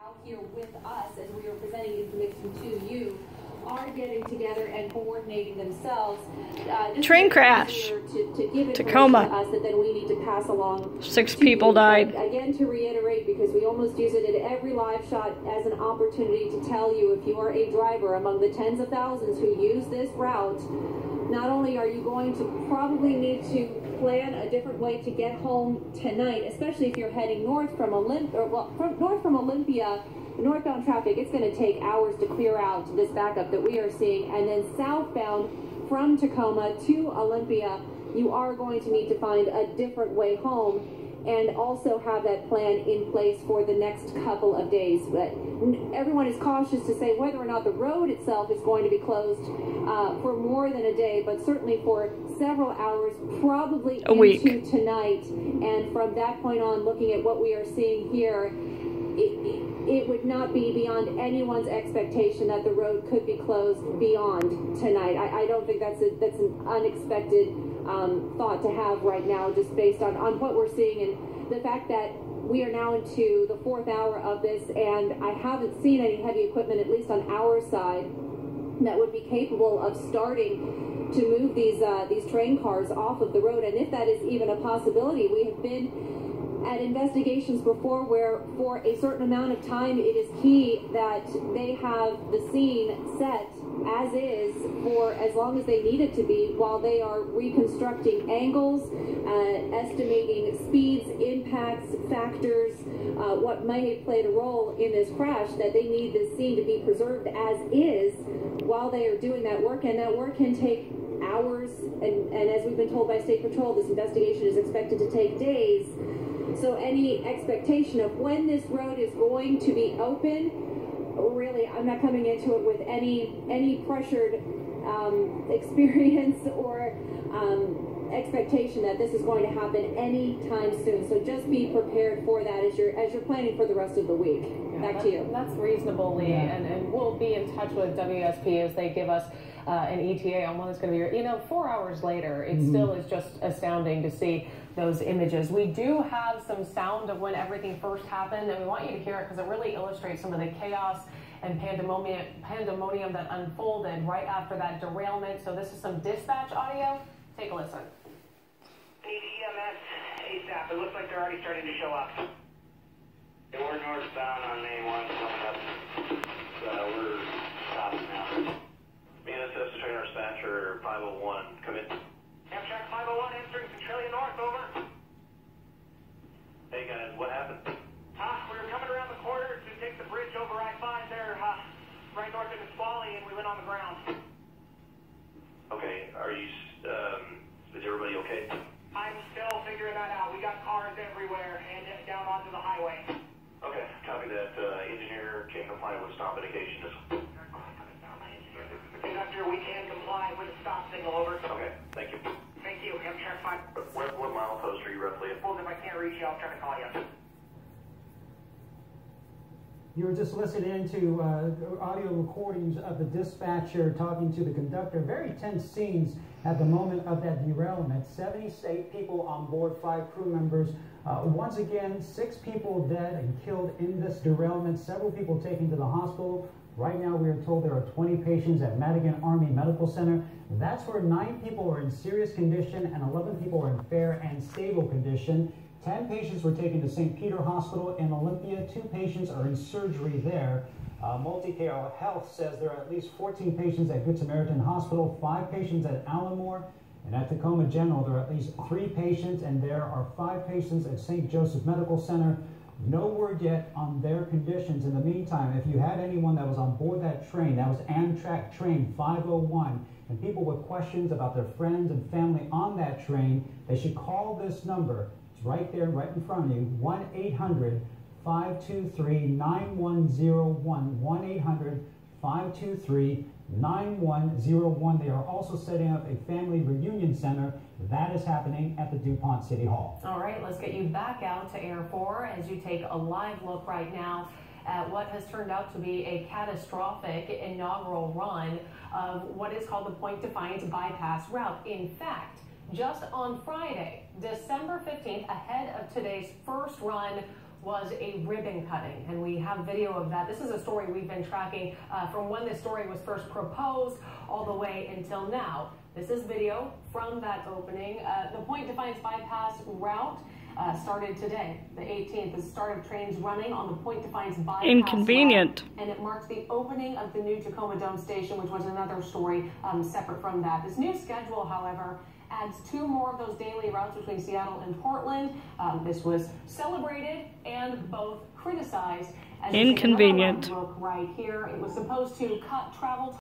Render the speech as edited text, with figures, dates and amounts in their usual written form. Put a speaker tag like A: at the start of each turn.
A: Out here with us as we are presenting information to you are getting together and coordinating themselves.
B: Train crash.
A: To give
B: Tacoma.
A: To us that then we need to pass along.
B: 6 people died.
A: But again, to reiterate, because we almost use it in every live shot as an opportunity to tell you, if you are a driver among the tens of thousands who use this route, not only are you going to probably need to plan a different way to get home tonight, especially if you're heading north from Olympia, northbound traffic, it's going to take hours to clear out this backup that we are seeing. And then southbound from Tacoma to Olympia, you are going to need to find a different way home and also have that plan in place for the next couple of days. But everyone is cautious to say whether or not the road itself is going to be closed for more than a day, but certainly for several hours, probably
B: a week
A: into tonight. And from that point on, looking at what we are seeing here, it would not be beyond anyone's expectation that the road could be closed beyond tonight. I don't think that's an unexpected thought to have right now, just based on what we're seeing and the fact that we are now into the 4th hour of this, and I haven't seen any heavy equipment, at least on our side, that would be capable of starting to move these train cars off of the road. And if that is even a possibility, we have been at investigations before where for a certain amount of time it is key that they have the scene set as is for as long as they need it to be while they are reconstructing angles, estimating speeds, impacts, factors, what may have played a role in this crash, that they need this scene to be preserved as is while they are doing that work. And that work can take hours, and as we've been told by State Patrol, this investigation is expected to take days. So any expectation of when this road is going to be open, really, I'm not coming into it with any pressured experience or expectation that this is going to happen anytime soon. So just be prepared for that as you're planning for the rest of the week. Back to you.
C: That's reasonable, Lee, and we'll be in touch with WSP as they give us an ETA on when it's going to be. 4 hours later, it still is just astounding to see those images. We do have some sound of when everything first happened, and we want you to hear it because it really illustrates some of the chaos and pandemonium that unfolded right after that derailment. So this is some dispatch audio. Take a listen.
D: Need EMS ASAP. It looks like they're already starting to show up. We're northbound on main 1 coming up. We're stopping now. BNSS trainer dispatcher 501, come in. Amtrak 501 entering Centralia North, over. Hey guys, what happened? We were coming around the corner to take the bridge over I-5 there, right north of Nisqually, and we went on the ground. Okay, are you, is everybody okay? I'm still figuring that out. We got cars everywhere and down onto the highway. Okay, copy that. Engineer can comply with stop indication. Conductor, we can comply with a stop signal, over. Okay, thank you. Thank you, Amtrak 5. What milepost are you roughly at? Well, if I can't reach you, I'll try to call you.
E: You were just listening to audio recordings of the dispatcher talking to the conductor. Very tense scenes at the moment of that derailment. 78 people on board, 5 crew members. Once again, 6 people dead and killed in this derailment. Several people taken to the hospital. Right now, we are told there are 20 patients at Madigan Army Medical Center. That's where 9 people are in serious condition and 11 people are in fair and stable condition. 10 patients were taken to St. Peter Hospital in Olympia. 2 patients are in surgery there. Multicare Health says there are at least 14 patients at Good Samaritan Hospital, 5 patients at Allenmore, and at Tacoma General there are at least 3 patients, and there are 5 patients at St. Joseph Medical Center. No word yet on their conditions. In the meantime, if you had anyone that was on board that train, that was Amtrak train 501, and people with questions about their friends and family on that train, they should call this number. It's right there, right in front of you, 1-800-523-9101, 1-800-523-9101. They are also setting up a family reunion center. That is happening at the DuPont City Hall.
C: All right, let's get you back out to Air 4 as you take a live look right now at what has turned out to be a catastrophic inaugural run of what is called the Point Defiance bypass route. In fact, just on Friday, December 15th, ahead of today's first run, was a ribbon cutting, and we have video of that. This is a story we've been tracking from when this story was first proposed all the way until now. This is video from that opening. The Point Defiance bypass route started today, the 18th, the start of trains running on the Point Defiance bypass
B: Inconvenient.
C: route, and it marks the opening of the new Tacoma Dome station, which was another story separate from that. This new schedule, however, adds 2 more of those daily routes between Seattle and Portland. This was celebrated and both criticized. As
B: Inconvenient.
C: look right here. It was supposed to cut travel